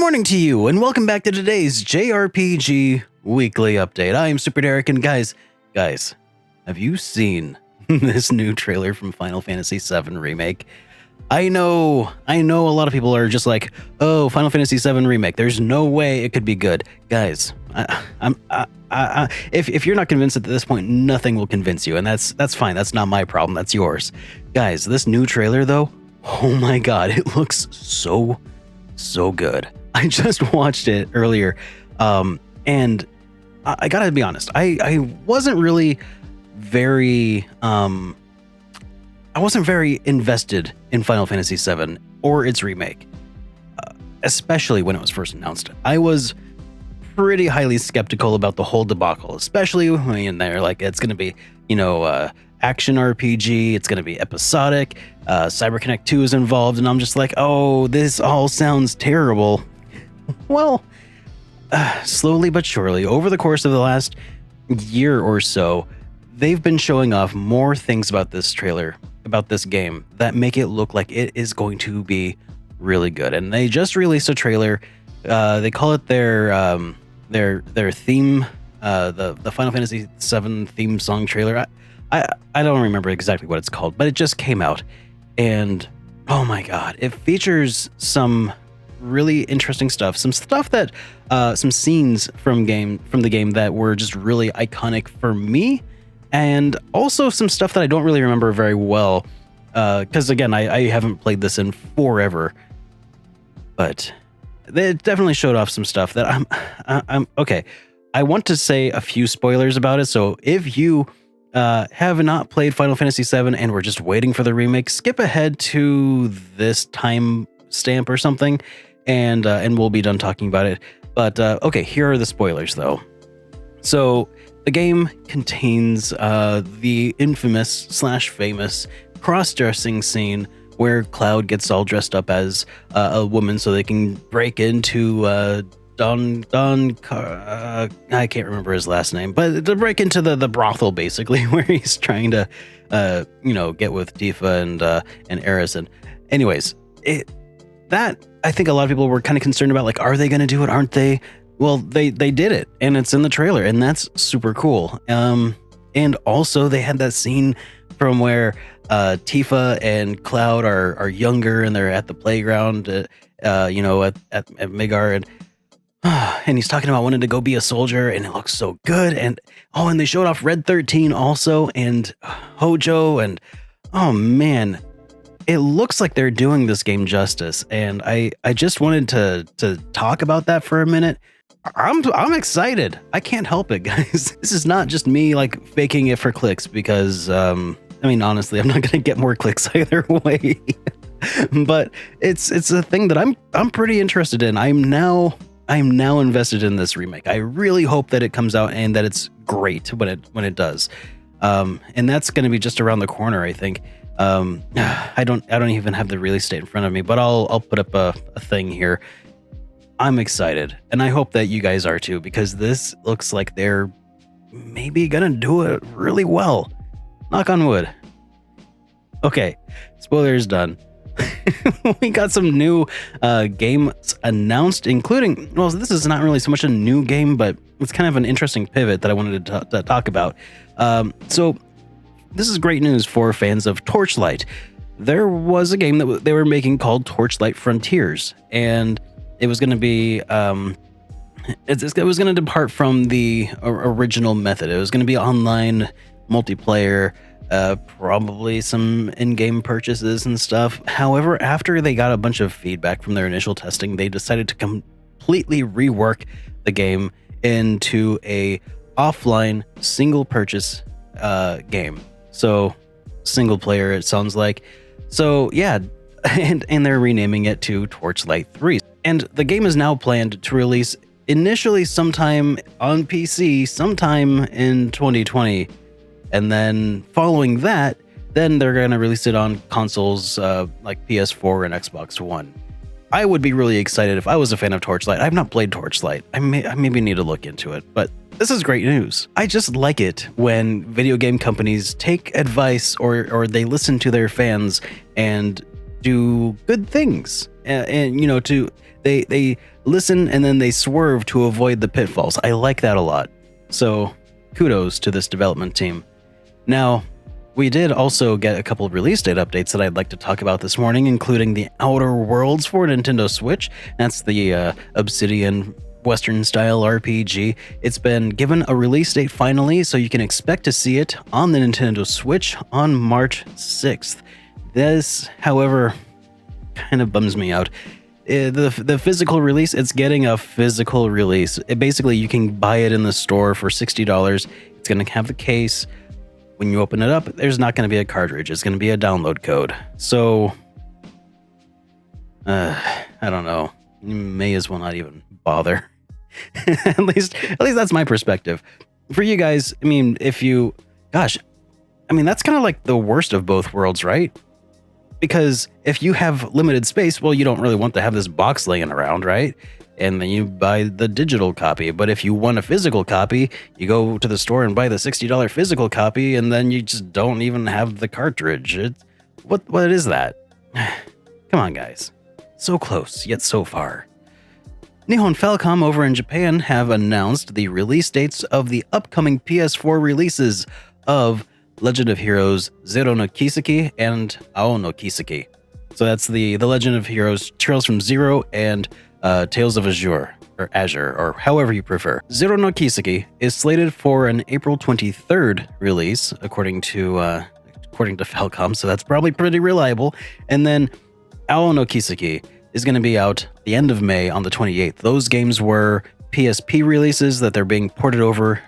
morning to you, and welcome back to today's Jrpg weekly update. I am SuperDerek, and guys, have you seen this new trailer from Final Fantasy VII Remake? I know a lot of people are just like, oh, Final Fantasy VII Remake, there's no way it could be good. Guys, if you're not convinced at this point, nothing will convince you, and that's fine. That's not my problem. That's yours. Guys, this new trailer, though, oh my god, it looks so good. I just watched it earlier, and I gotta be honest, I wasn't really very invested in Final Fantasy VII or its remake, especially when it was first announced. I was pretty highly skeptical about the whole debacle, especially when they're like, it's gonna be, action RPG, it's gonna be episodic, CyberConnect 2 is involved, and I'm just like, oh, this all sounds terrible. Well, slowly but surely, over the course of the last year or so, they've been showing off more things about this trailer, about this game, that make it look like it is going to be really good. And they just released a trailer. They call it their theme, the Final Fantasy VII theme song trailer. I don't remember exactly what it's called, but it just came out, and oh my god, it features some really interesting stuff, some scenes from the game that were just really iconic for me, and also some stuff that I don't really remember very well, because again, I haven't played this in forever, but they definitely showed off some stuff that I'm okay. I want to say a few spoilers about it, so if you have not played Final Fantasy VII and we're just waiting for the remake, skip ahead to this time stamp or something, and we'll be done talking about it. But okay, here are the spoilers though. So the game contains the infamous / famous cross-dressing scene where Cloud gets all dressed up as a woman so they can break into I can't remember his last name, but to break into the brothel, basically, where he's trying to, get with Tifa and Eris. And anyways, that I think a lot of people were kind of concerned about, like, are they going to do it? Aren't they? Well, they did it, and it's in the trailer, and that's super cool. And also they had that scene from where Tifa and Cloud are younger, and they're at the playground, at Midgar, and he's talking about wanting to go be a soldier, and it looks so good. And they showed off Red 13 also, and Hojo, and oh man, it looks like they're doing this game justice. And I just wanted to talk about that for a minute. I'm excited. I can't help it, guys. This is not just me like faking it for clicks, because honestly, I'm not gonna get more clicks either way. But it's a thing that I'm pretty interested in. I'm now invested in this remake. I really hope that it comes out and that it's great when it does. And that's going to be just around the corner, I think. I don't even have the release date in front of me, but I'll put up a thing here. I'm excited, and I hope that you guys are too, because this looks like they're maybe going to do it really well. Knock on wood. Okay, spoilers done. We got some new games announced, including, well, this is not really so much a new game, but it's kind of an interesting pivot that I wanted to talk about. So this is great news for fans of Torchlight. There was a game that they were making called Torchlight Frontiers, and it was going to be it was going to depart from the original method. It was going to be online multiplayer, probably some in-game purchases and stuff. However, after they got a bunch of feedback from their initial testing, they decided to completely rework the game into a offline single purchase game. So single player, it sounds like. So yeah, and they're renaming it to Torchlight 3. And the game is now planned to release initially sometime on PC, sometime in 2020. And then following that, then they're going to release it on consoles like PS4 and Xbox One. I would be really excited if I was a fan of Torchlight. I've not played Torchlight. I maybe need to look into it, but this is great news. I just like it when video game companies take advice or they listen to their fans and do good things. and you know, they listen and then they swerve to avoid the pitfalls. I like that a lot. So kudos to this development team. Now, we did also get a couple of release date updates that I'd like to talk about this morning, including the Outer Worlds for Nintendo Switch. That's the Obsidian Western-style RPG. It's been given a release date finally, so you can expect to see it on the Nintendo Switch on March 6th. This, however, kind of bums me out. The physical release, it's getting a physical release. Basically, you can buy it in the store for $60. It's going to have the case. When you open it up, there's not going to be a cartridge. It's going to be a download code. So, I don't know. You may as well not even bother. at least that's my perspective. For you guys, I mean, that's kind of like the worst of both worlds, right? Because if you have limited space, well, you don't really want to have this box laying around, right? And then you buy the digital copy. But if you want a physical copy, you go to the store and buy the $60 physical copy, and then you just don't even have the cartridge. What is that? Come on, guys. So close, yet so far. Nihon Falcom over in Japan have announced the release dates of the upcoming PS4 releases of Legend of Heroes Zero no Kiseki and Ao no Kiseki. So that's the Legend of Heroes Trails from Zero and Tales of Azure, or however you prefer. Zero no Kiseki is slated for an April 23rd release, according to Falcom, so that's probably pretty reliable. And then Ao no Kiseki is going to be out the end of May on the 28th. Those games were PSP releases that they're being ported over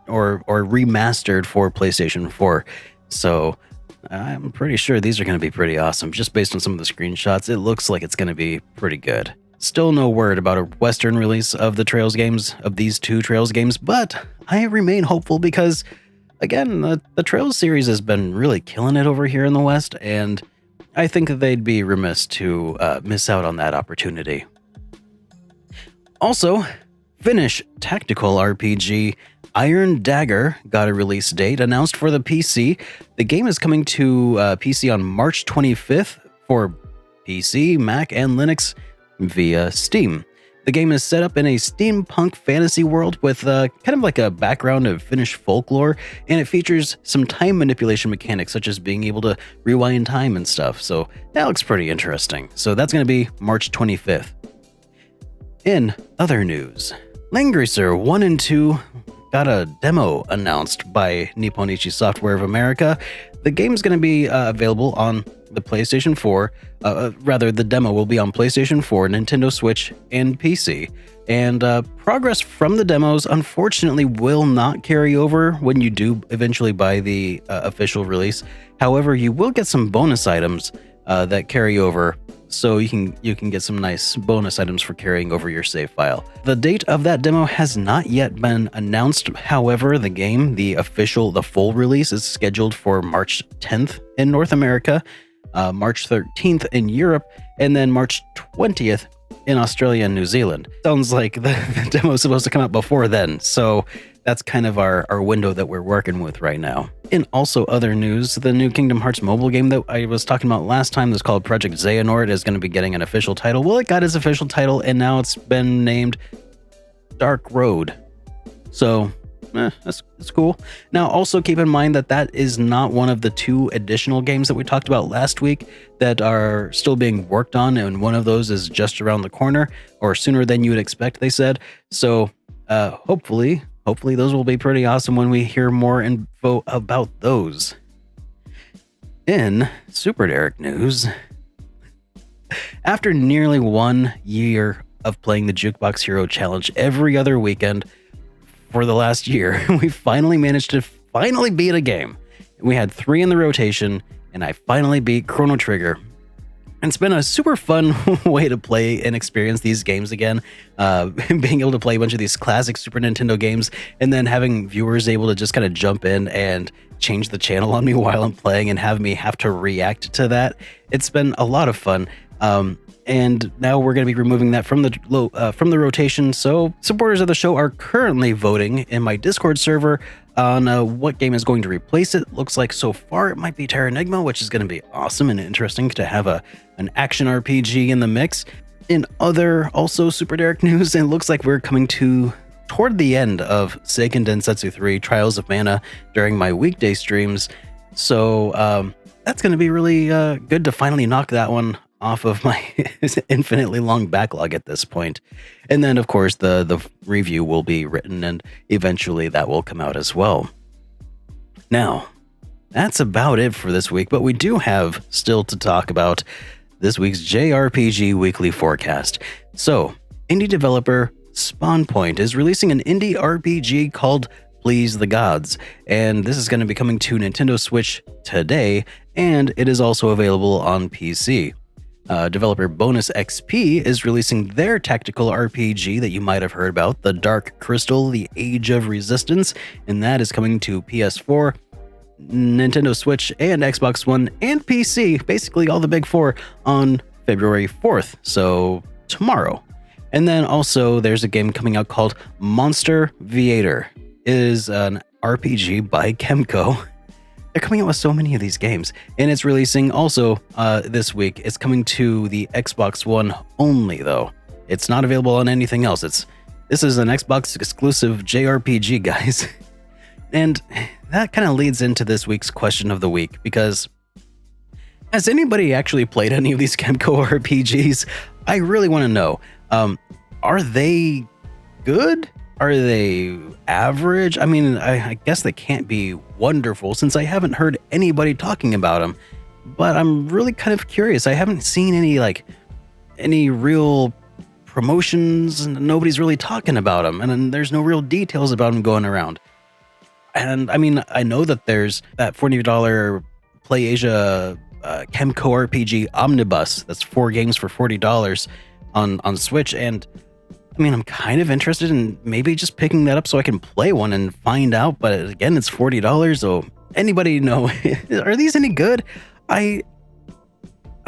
or remastered for PlayStation 4. So I'm pretty sure these are going to be pretty awesome. Just based on some of the screenshots, it looks like it's going to be pretty good. Still no word about a Western release of the Trails games, of these two Trails games, but I remain hopeful because, again, the Trails series has been really killing it over here in the West, and I think that they'd be remiss to miss out on that opportunity. Also, Finnish tactical RPG Iron Dagger got a release date announced for the PC. The game is coming to PC on March 25th for PC, Mac, and Linux via Steam. The game is set up in a steampunk fantasy world with kind of like a background of Finnish folklore, and it features some time manipulation mechanics, such as being able to rewind time and stuff. So that looks pretty interesting. So that's going to be March 25th. In other news, Langrisser 1 and 2 got a demo announced by Nipponichi Software of America. The game is going to be available on the PlayStation 4. The demo will be on PlayStation 4, Nintendo Switch, and PC. And progress from the demos, unfortunately, will not carry over when you do eventually buy the official release. However, you will get some bonus items that carry over. So you can get some nice bonus items for carrying over your save file. The date of that demo has not yet been announced. However, the game, the full release, is scheduled for March 10th in North America, March 13th in Europe, and then March 20th in Australia and New Zealand. Sounds like the demo is supposed to come out before then, so that's kind of our window that we're working with right now. In also other news, the new Kingdom Hearts mobile game that I was talking about last time, that's called Project Xehanort, is going to be getting an official title. Well, it got its official title, and now it's been named Dark Road. So, that's cool. Now, also keep in mind that is not one of the two additional games that we talked about last week that are still being worked on, and one of those is just around the corner, or sooner than you would expect, they said. So, hopefully those will be pretty awesome when we hear more info about those. In SuperDerek news, after nearly 1 year of playing the Jukebox Hero Challenge every other weekend for the last year, we finally managed to beat a game. We had 3 in the rotation, and I finally beat Chrono Trigger. And it's been a super fun way to play and experience these games again. Being able to play a bunch of these classic Super Nintendo games, and then having viewers able to just kind of jump in and change the channel on me while I'm playing and have me have to react to that. It's been a lot of fun. and now we're going to be removing that from the rotation. So supporters of the show are currently voting in my Discord server on what game is going to replace it. Looks like so far it might be Terranigma, which is going to be awesome and interesting to have an action RPG in the mix. In other also SuperDerek news, it looks like we're coming toward the end of Seiken Densetsu 3 Trials of Mana during my weekday streams. So that's going to be really good to finally knock that one off of my infinitely long backlog at this point. And then, of course, the review will be written, and eventually that will come out as well. Now, that's about it for this week, but we do have still to talk about this week's JRPG Weekly Forecast. So, indie developer SpawnPoint is releasing an indie RPG called Please the Gods, and this is going to be coming to Nintendo Switch today, and it is also available on PC. Developer Bonus XP is releasing their tactical RPG that you might have heard about, The Dark Crystal: The Age of Resistance, and that is coming to PS4, Nintendo Switch, and Xbox One, and PC, basically all the big four, on February 4th, so tomorrow. And then also there's a game coming out called Monster Viator. It is an RPG by Kemco. They're coming out with so many of these games, and it's releasing also this week. It's coming to the Xbox One only, though. It's not available on anything else. This is an Xbox exclusive JRPG, guys. And that kind of leads into this week's question of the week, because has anybody actually played any of these Kemco RPGs? I really want to know. Are they good? Are they average? I mean, I guess they can't be wonderful since I haven't heard anybody talking about them, but I'm really kind of curious. I haven't seen any real promotions, and nobody's really talking about them, and there's no real details about them going around. And I mean, I know that there's that $40 PlayAsia Kemco RPG Omnibus. That's 4 games for $40 on Switch, and I mean, I'm kind of interested in maybe just picking that up so I can play one and find out, but again, it's $40, so anybody know, are these any good? I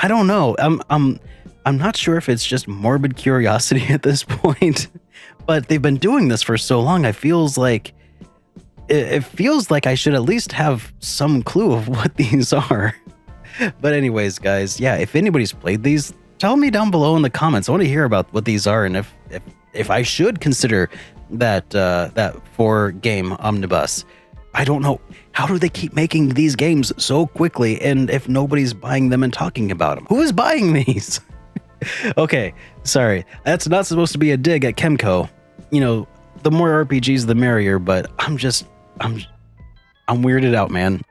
don't know. I'm not sure if it's just morbid curiosity at this point, but they've been doing this for so long. It feels like I should at least have some clue of what these are. But anyways, guys, yeah, if anybody's played these, tell me down below in the comments. I want to hear about what these are, and if I should consider that 4-game omnibus. I don't know. How do they keep making these games so quickly, and if nobody's buying them and talking about them? Who is buying these? Okay, sorry. That's not supposed to be a dig at Kemco. You know, the more RPGs, the merrier, but I'm weirded out, man.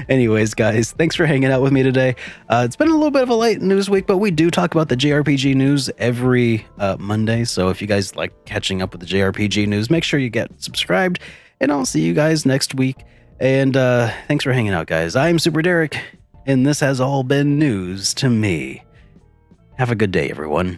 Anyways, guys, thanks for hanging out with me today. It's been a little bit of a light news week, but we do talk about the JRPG news every Monday. So if you guys like catching up with the JRPG news, make sure you get subscribed, and I'll see you guys next week. And thanks for hanging out, guys. I'm SuperDerek, and this has all been news to me. Have a good day, everyone.